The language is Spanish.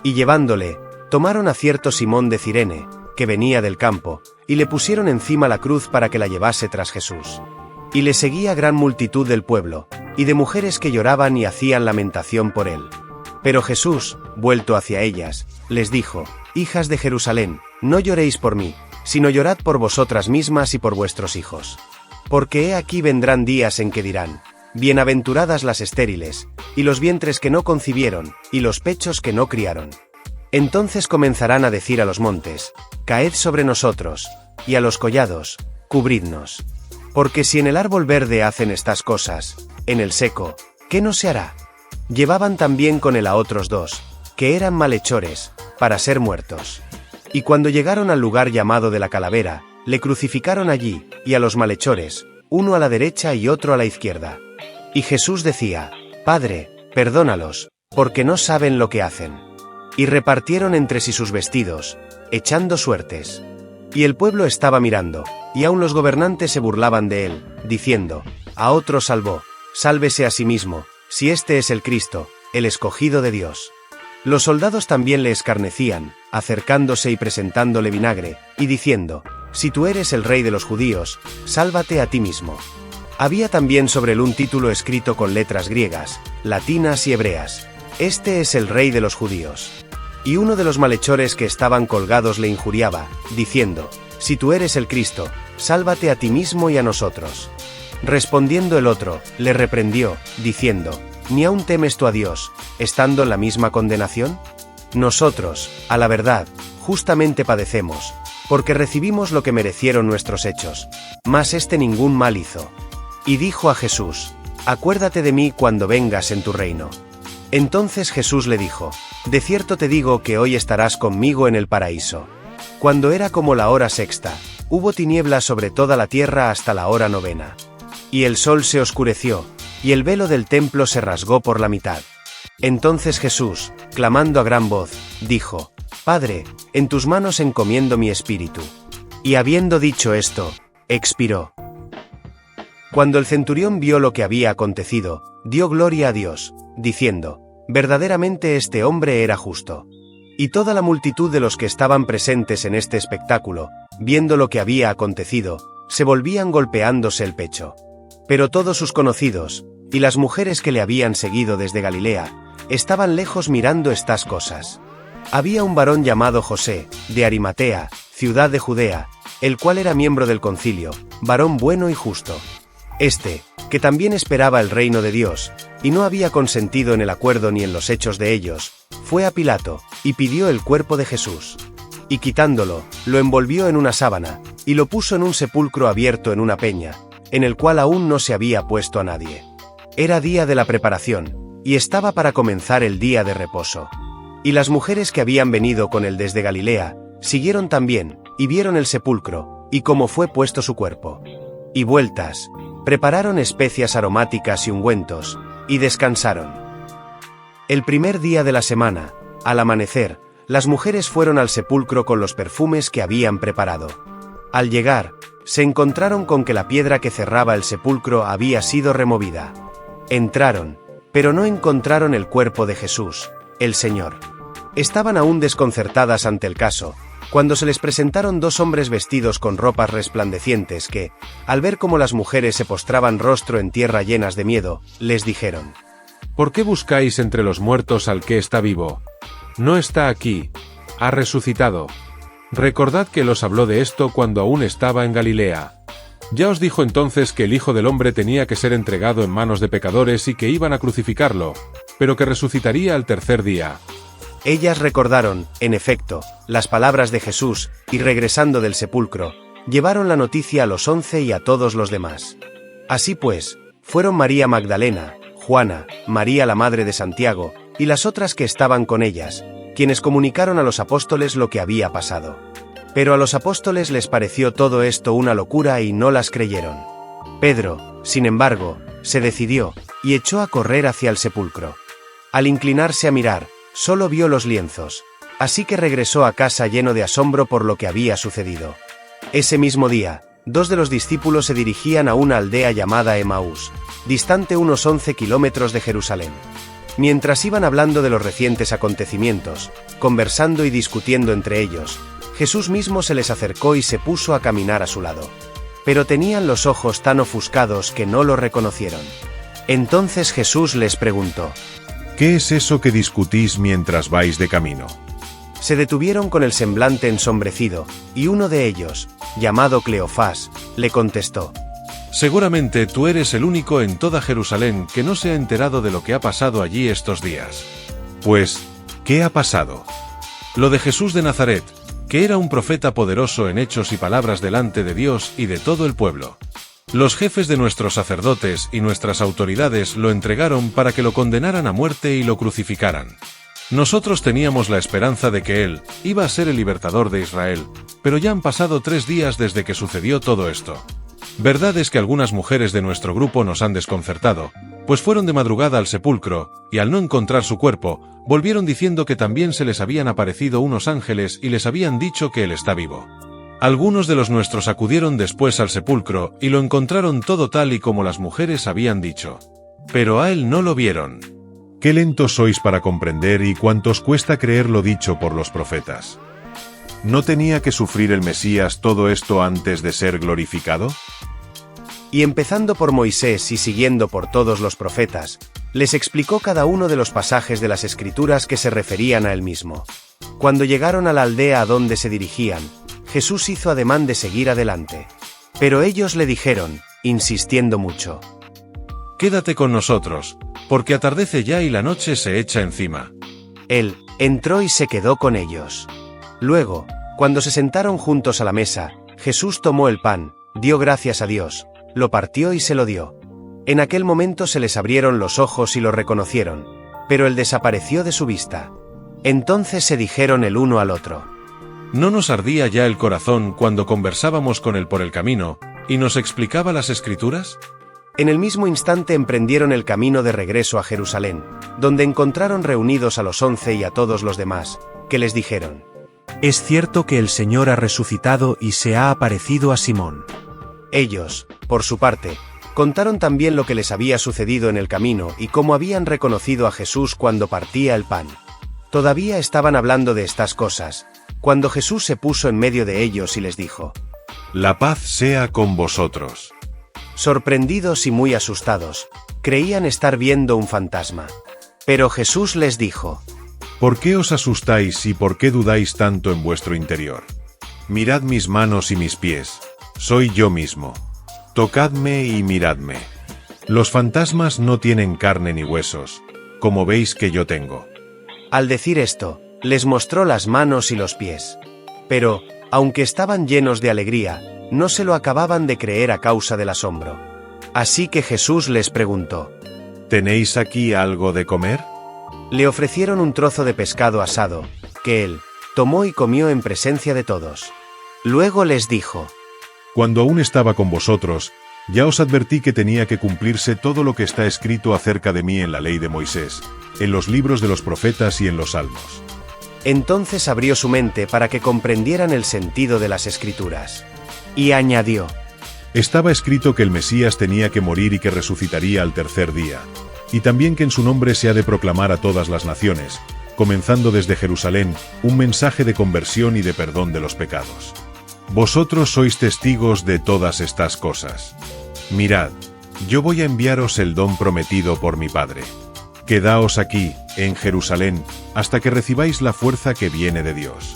Y llevándole, tomaron a cierto Simón de Cirene, que venía del campo, y le pusieron encima la cruz para que la llevase tras Jesús. Y le seguía gran multitud del pueblo, y de mujeres que lloraban y hacían lamentación por él. Pero Jesús, vuelto hacia ellas, les dijo: Hijas de Jerusalén, no lloréis por mí, sino llorad por vosotras mismas y por vuestros hijos. Porque he aquí vendrán días en que dirán: Bienaventuradas las estériles, y los vientres que no concibieron, y los pechos que no criaron. Entonces comenzarán a decir a los montes: Caed sobre nosotros, y a los collados: Cubridnos. Porque si en el árbol verde hacen estas cosas, en el seco, ¿qué no se hará? Llevaban también con él a otros dos, que eran malhechores, para ser muertos. Y cuando llegaron al lugar llamado de la Calavera, le crucificaron allí, y a los malhechores, uno a la derecha y otro a la izquierda. Y Jesús decía: Padre, perdónalos, porque no saben lo que hacen. Y repartieron entre sí sus vestidos, echando suertes. Y el pueblo estaba mirando, y aun los gobernantes se burlaban de él, diciendo: A otro salvó, sálvese a sí mismo, si este es el Cristo, el escogido de Dios. Los soldados también le escarnecían, acercándose y presentándole vinagre, y diciendo: Si tú eres el rey de los judíos, sálvate a ti mismo. Había también sobre él un título escrito con letras griegas, latinas y hebreas: Este es el rey de los judíos. Y uno de los malhechores que estaban colgados le injuriaba, diciendo: Si tú eres el Cristo, sálvate a ti mismo y a nosotros. Respondiendo el otro, le reprendió, diciendo: ¿Ni aún temes tú a Dios, estando en la misma condenación? Nosotros, a la verdad, justamente padecemos, porque recibimos lo que merecieron nuestros hechos, mas este ningún mal hizo. Y dijo a Jesús: Acuérdate de mí cuando vengas en tu reino. Entonces Jesús le dijo: De cierto te digo que hoy estarás conmigo en el paraíso. Cuando era como la hora sexta, hubo tinieblas sobre toda la tierra hasta la hora novena. Y el sol se oscureció, y el velo del templo se rasgó por la mitad. Entonces Jesús, clamando a gran voz, dijo: Padre, en tus manos encomiendo mi espíritu. Y habiendo dicho esto, expiró. Cuando el centurión vio lo que había acontecido, dio gloria a Dios, diciendo: Verdaderamente este hombre era justo. Y toda la multitud de los que estaban presentes en este espectáculo, viendo lo que había acontecido, se volvían golpeándose el pecho. Pero todos sus conocidos, y las mujeres que le habían seguido desde Galilea, estaban lejos mirando estas cosas. Había un varón llamado José, de Arimatea, ciudad de Judea, el cual era miembro del concilio, varón bueno y justo. Este, que también esperaba el reino de Dios, y no había consentido en el acuerdo ni en los hechos de ellos, fue a Pilato, y pidió el cuerpo de Jesús. Y quitándolo, lo envolvió en una sábana, y lo puso en un sepulcro abierto en una peña, en el cual aún no se había puesto a nadie. Era día de la preparación, y estaba para comenzar el día de reposo. Y las mujeres que habían venido con él desde Galilea, siguieron también, y vieron el sepulcro, y cómo fue puesto su cuerpo. Y vueltas, prepararon especias aromáticas y ungüentos, y descansaron. El primer día de la semana, al amanecer, las mujeres fueron al sepulcro con los perfumes que habían preparado. Al llegar, se encontraron con que la piedra que cerraba el sepulcro había sido removida. Entraron, pero no encontraron el cuerpo de Jesús, el Señor. Estaban aún desconcertadas ante el caso, cuando se les presentaron dos hombres vestidos con ropas resplandecientes que, al ver cómo las mujeres se postraban rostro en tierra llenas de miedo, les dijeron: ¿Por qué buscáis entre los muertos al que está vivo? No está aquí, ha resucitado. Recordad que los habló de esto cuando aún estaba en Galilea. Ya os dijo entonces que el Hijo del Hombre tenía que ser entregado en manos de pecadores y que iban a crucificarlo, pero que resucitaría al tercer día. Ellas recordaron, en efecto, las palabras de Jesús, y regresando del sepulcro, llevaron la noticia a los 11 y a todos los demás. Así pues, fueron María Magdalena, Juana, María la madre de Santiago, y las otras que estaban con ellas, quienes comunicaron a los apóstoles lo que había pasado. Pero a los apóstoles les pareció todo esto una locura y no las creyeron. Pedro, sin embargo, se decidió, y echó a correr hacia el sepulcro. Al inclinarse a mirar, solo vio los lienzos, así que regresó a casa lleno de asombro por lo que había sucedido. Ese mismo día, dos de los discípulos se dirigían a una aldea llamada Emaús, distante unos 11 kilómetros de Jerusalén. Mientras iban hablando de los recientes acontecimientos, conversando y discutiendo entre ellos, Jesús mismo se les acercó y se puso a caminar a su lado. Pero tenían los ojos tan ofuscados que no lo reconocieron. Entonces Jesús les preguntó: ¿Qué es eso que discutís mientras vais de camino? Se detuvieron con el semblante ensombrecido, y uno de ellos, llamado Cleofás, le contestó: Seguramente tú eres el único en toda Jerusalén que no se ha enterado de lo que ha pasado allí estos días. Pues, ¿qué ha pasado? Lo de Jesús de Nazaret, que era un profeta poderoso en hechos y palabras delante de Dios y de todo el pueblo. Los jefes de nuestros sacerdotes y nuestras autoridades lo entregaron para que lo condenaran a muerte y lo crucificaran. Nosotros teníamos la esperanza de que él iba a ser el libertador de Israel, pero ya han pasado 3 días desde que sucedió todo esto. Verdad es que algunas mujeres de nuestro grupo nos han desconcertado, pues fueron de madrugada al sepulcro, y al no encontrar su cuerpo, volvieron diciendo que también se les habían aparecido unos ángeles y les habían dicho que él está vivo. Algunos de los nuestros acudieron después al sepulcro y lo encontraron todo tal y como las mujeres habían dicho. Pero a él no lo vieron. Qué lentos sois para comprender y cuánto os cuesta creer lo dicho por los profetas. ¿No tenía que sufrir el Mesías todo esto antes de ser glorificado? Y empezando por Moisés y siguiendo por todos los profetas, les explicó cada uno de los pasajes de las Escrituras que se referían a él mismo. Cuando llegaron a la aldea a donde se dirigían, Jesús hizo ademán de seguir adelante. Pero ellos le dijeron, insistiendo mucho: Quédate con nosotros, porque atardece ya y la noche se echa encima. Él entró y se quedó con ellos. Luego, cuando se sentaron juntos a la mesa, Jesús tomó el pan, dio gracias a Dios, lo partió y se lo dio. En aquel momento se les abrieron los ojos y lo reconocieron, pero él desapareció de su vista. Entonces se dijeron el uno al otro: ¿No nos ardía ya el corazón cuando conversábamos con él por el camino, y nos explicaba las Escrituras? En el mismo instante emprendieron el camino de regreso a Jerusalén, donde encontraron reunidos a los 11 y a todos los demás, que les dijeron: Es cierto que el Señor ha resucitado y se ha aparecido a Simón. Ellos, por su parte, contaron también lo que les había sucedido en el camino y cómo habían reconocido a Jesús cuando partía el pan. Todavía estaban hablando de estas cosas, cuando Jesús se puso en medio de ellos y les dijo: La paz sea con vosotros. Sorprendidos y muy asustados, creían estar viendo un fantasma. Pero Jesús les dijo: ¿Por qué os asustáis y por qué dudáis tanto en vuestro interior? Mirad mis manos y mis pies, soy yo mismo. Tocadme y miradme. Los fantasmas no tienen carne ni huesos, como veis que yo tengo. Al decir esto, les mostró las manos y los pies. Pero, aunque estaban llenos de alegría, no se lo acababan de creer a causa del asombro. Así que Jesús les preguntó: ¿Tenéis aquí algo de comer? Le ofrecieron un trozo de pescado asado, que él tomó y comió en presencia de todos. Luego les dijo: Cuando aún estaba con vosotros, ya os advertí que tenía que cumplirse todo lo que está escrito acerca de mí en la ley de Moisés, en los libros de los profetas y en los salmos. Entonces abrió su mente para que comprendieran el sentido de las Escrituras. Y añadió: Estaba escrito que el Mesías tenía que morir y que resucitaría al tercer día, y también que en su nombre se ha de proclamar a todas las naciones, comenzando desde Jerusalén, un mensaje de conversión y de perdón de los pecados. Vosotros sois testigos de todas estas cosas. Mirad, yo voy a enviaros el don prometido por mi Padre. Quedaos aquí, en Jerusalén, hasta que recibáis la fuerza que viene de Dios.